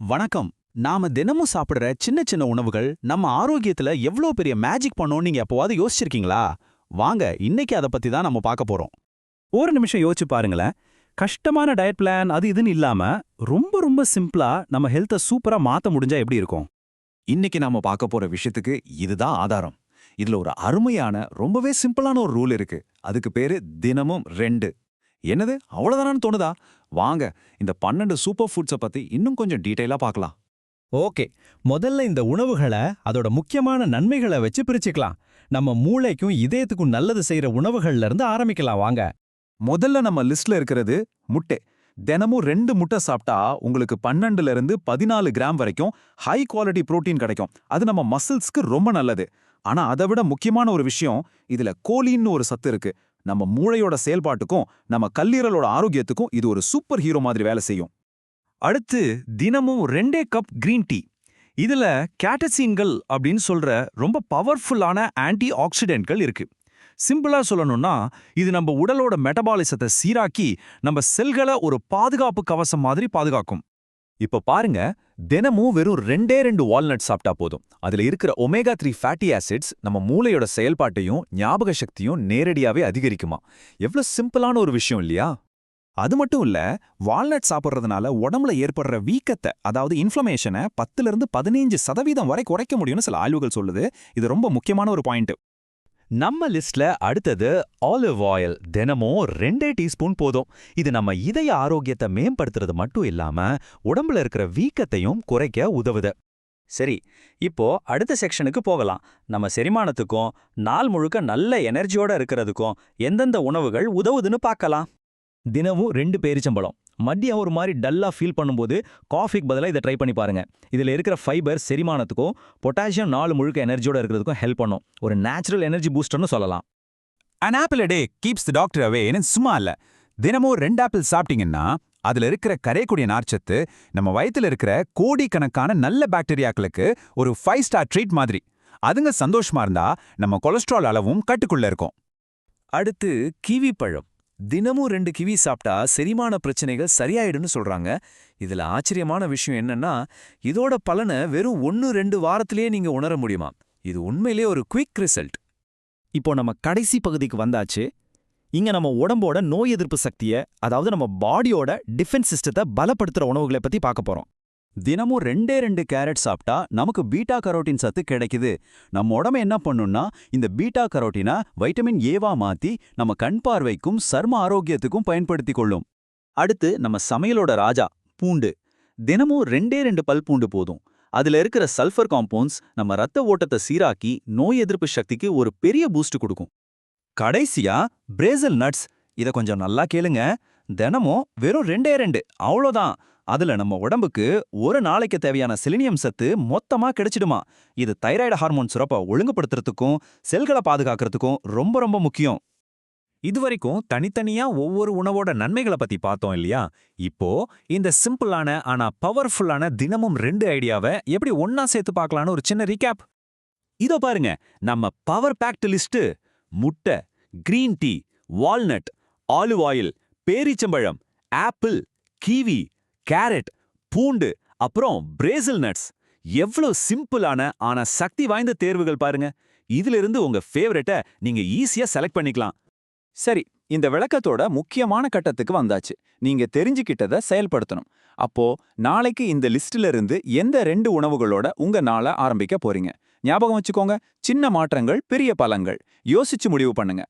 வணக்கம். நாம தினமும் சாப்பிடுற சின்ன சின்ன உணவுகள் நம்ம ஆரோக்கியத்துல எவ்ளோ பெரிய மேஜிக் பண்ணும்னு நீங்க எப்பவாவது யோசிச்சிருக்கீங்களா? வாங்க, இன்னைக்கு அத பத்தி தான் நம்ம பார்க்க போறோம். ஒரு நிமிஷம் யோசிச்சு பாருங்களேன். கஷ்டமான டயட் பிளான் அது இதுன்னு இல்லாம ரொம்ப ரொம்ப சிம்பிளா நம்ம ஹெல்த்தை சூப்பரா மாத்த முடிஞ்சா எப்படி இருக்கும்? இன்னைக்கு நாம பார்க்க போற விஷயத்துக்கு இதுதான் ஆதாரம். இதுல ஒரு அருமையான ரொம்பவே சிம்பிளான ஒரு ரூல் இருக்கு. அதுக்கு பேரு தினமும் 2. என்னது அவ்வளவுதானான்னு தோணுதா? வாங்க, இந்த 12 சூப்பர் ஃபுட்ஸை பத்தி இன்னும் கொஞ்சம் டீடைலா பார்க்கலாம். ஓகே, முதல்ல இந்த உணவுகளை அதோட முக்கியமான நன்மைகளை வச்சு பிரிச்சுக்கலாம். நம்ம மூளைக்கும் இதயத்துக்கும் நல்லது செய்யற உணவுகள்ல இருந்து ஆரம்பிக்கலாம் வாங்க. முதல்ல நம்ம லிஸ்ட்ல இருக்கிறது முட்டை. தினமும் 2 முட்டை சாப்பிட்டா உங்களுக்கு 12ல இருந்து 14 கிராம் வரைக்கும் ஹை குவாலிட்டி புரோட்டீன் கிடைக்கும். அது நம்ம மசில்ஸ்க்கு ரொம்ப நல்லது. ஆனா அதை விட முக்கியமான ஒரு விஷயம், இதுல கோலின்னு ஒரு சத்து இருக்கு. நம்ம மூளையோட செயல்பாட்டுக்கும் நம்ம கல்லீரலோட ஆரோக்கியத்துக்கும் இது ஒரு சூப்பர் ஹீரோ மாதிரி வேலை செய்யும். அடுத்து தினமும் 2 கப் கிரீன் டீ. இதுல கேட்டசீன்கள் அப்படின்னு சொல்ற ரொம்ப பவர்ஃபுல்லான ஆன்டி ஆக்சிடென்ட்கள் இருக்கு. சிம்பிளா சொல்லணும்னா, இது நம்ம உடலோட மெட்டபாலிசத்தை சீராக்கி நம்ம செல்களை ஒரு பாதுகாப்பு கவசம் மாதிரி பாதுகாக்கும். இப்ப பாருங்க, தினமும் வெறும் 2 வால்நட் சாப்பிட்டா போதும். அதுல இருக்கிற ஒமேகா 3 ஃபேட்டி ஆசிட்ஸ் நம்ம மூளையோட செயல்பாட்டையும் ஞாபக சக்தியும் நேரடியாவே அதிகரிக்குமா. எவ்வளவு சிம்பிளான ஒரு விஷயம் இல்லையா? அது மட்டும் இல்ல, வால்நட் சாப்பிட்றதுனால உடம்புல ஏற்படுற வீக்கத்தை, அதாவது இன்ஃப்ளமேஷனை 10ல இருந்து 15% வரை குறைக்க முடியும்னு சில ஆய்வுகள் சொல்லுது. இது ரொம்ப முக்கியமான ஒரு பாயிண்ட். நம்ம லிஸ்ட்ல அடுத்தது ஆலிவ் ஆயில். தினமும் 2 டீஸ்பூன் போதும். இது நம்ம இதய ஆரோக்கியத்தை மேம்படுத்துறது மட்டும் இல்லாம உடம்புல இருக்கிற வீக்கத்தையும் குறைக்க உதவுது. சரி, இப்போ அடுத்த செக்ஷனுக்கு போகலாம். நம்ம செரிமானத்துக்கும் நாள் முழுக்க நல்ல எனர்ஜியோட இருக்கிறதுக்கும் எந்தெந்த உணவுகள் உதவுதுன்னு பார்க்கலாம். தினமும் 2 பேரிச்சம்பழம். மதியம் ஒரு மாதிரி டல்லா ஃபீல் பண்ணும்போது காஃபிக்கு பதிலாக இதை ட்ரை பண்ணி பாருங்க. இதுல இருக்கிற ஃபைபர் செரிமானத்துக்கும் பொட்டாசியம் நாள் முழுக்க எனர்ஜியோட இருக்கிறதுக்கும் ஹெல்ப் பண்ணும். ஒரு நேச்சுரல் எனர்ஜி பூஸ்டர்னு சொல்லலாம். An apple a day keeps the doctor awayன்னு சும்மா இல்ல. தினமும் 2 ஆப்பிள் சாப்பிட்டீங்கன்னா அதுல இருக்கிற கரையக்கூடிய நார்ச்சத்து நம்ம வயித்துல இருக்கிற கோடிக்கணக்கான நல்ல பாக்டீரியாக்களுக்கு ஒரு 5 ஸ்டார் ட்ரீட் மாதிரி. அதுங்க சந்தோஷமா இருந்தா நம்ம கொலஸ்ட்ரால் அளவும் கட்டுக்குள்ள இருக்கும். அடுத்து கிவி பழம். தினமும் 2 கிவி சாப்பிட்டா செரிமான பிரச்சனைகள் சரியாயிடும்னு சொல்றாங்க. இதுல ஆச்சரியமான விஷயம் என்னன்னா, இதோட பலனை வெறும் 1-2 வாரத்திலேயே நீங்க உணர முடியுமா. இது உண்மையிலேயே ஒரு குயிக் ரிசல்ட். இப்போ நம்ம கடைசி பகுதிக்கு வந்தாச்சு. இங்க நம்ம உடம்போட நோய் எதிர்ப்பு சக்தியை, அதாவது நம்ம பாடியோட டிஃபென்ஸ் சிஸ்டத்தை பலப்படுத்துற உணவுகளை பத்தி பார்க்க போறோம். தினமும் 2 கேரட் சாப்பிட்டா நமக்கு பீட்டா கரோட்டின் சத்து கிடைக்குது. நம்ம உடம்பு என்ன பண்ணும்னா, இந்த பீட்டா கரோட்டினை வைட்டமின் ஏவா மாத்தி நம்ம கண் பார்வைக்கும் சர்ம ஆரோக்கியத்துக்கும் பயன்படுத்தி கொள்ளும். அடுத்து நம்ம சமையலோட ராஜா பூண்டு. தினமும் 2 பல் பூண்டு போதும். அதுல இருக்கிற சல்ஃபர் காம்பவுண்ட்ஸ் நம்ம ரத்த ஓட்டத்தை சீராக்கி நோய் எதிர்ப்பு சக்திக்கு ஒரு பெரிய பூஸ்ட் கொடுக்கும். கடைசியா பிரேசில் நட்ஸ். இத கொஞ்சம் நல்லா கேளுங்க. தினமும் வெறும் 2 அவ்வளோதான். அதுல நம்ம உடம்புக்கு ஒரு நாளைக்கு தேவையான செலினியம் சத்து மொத்தமா கிடைச்சிடுமா. இது தைராய்டு ஹார்மோன் சுரப்பை ஒழுங்குபடுத்துறதுக்கும் செல்களை பாதுகாக்கிறதுக்கும் ரொம்ப ரொம்ப முக்கியம். இதுவரைக்கும் தனித்தனியா ஒவ்வொரு உணவோட நன்மைகளை பத்தி பார்த்தோம் இல்லையா? இப்போ இந்த சிம்பிளான ஆனா பவர்ஃபுல்லான தினமும் 2 ஐடியாவை எப்படி ஒன்னா சேர்த்து பார்க்கலான்னு ஒரு சின்ன ரீகேப். இதோ பாருங்க, நம்ம பவர் பேக்ட் லிஸ்ட்: முட்டை, green tea, walnut, olive oil, பேரிச்சம்பழம், ஆப்பிள், கீவி, கேரட், பூண்டு, அப்புறம் பிரேசில் நட்ஸ். எவ்வளவு சிம்பிளான ஆனா சக்தி வாய்ந்த தேர்வுகள் பாருங்க. இதிலிருந்து உங்க ஃபேவரட்டை நீங்க ஈஸியா செலக்ட் பண்ணிக்கலாம். சரி, இந்த விளக்கத்தோட முக்கியமான கட்டத்துக்கு வந்தாச்சு. நீங்க தெரிஞ்சுக்கிட்டதை செயல்படுத்தணும். அப்போ நாளைக்கு இந்த லிஸ்ட்ல இருந்து எந்த 2 உணவுகளோட உங்க நாளை ஆரம்பிக்க போறீங்க? ஞாபகம் வச்சுக்கோங்க, சின்ன மாற்றங்கள் பெரிய பலன்கள். யோசிச்சு முடிவு பண்ணுங்க.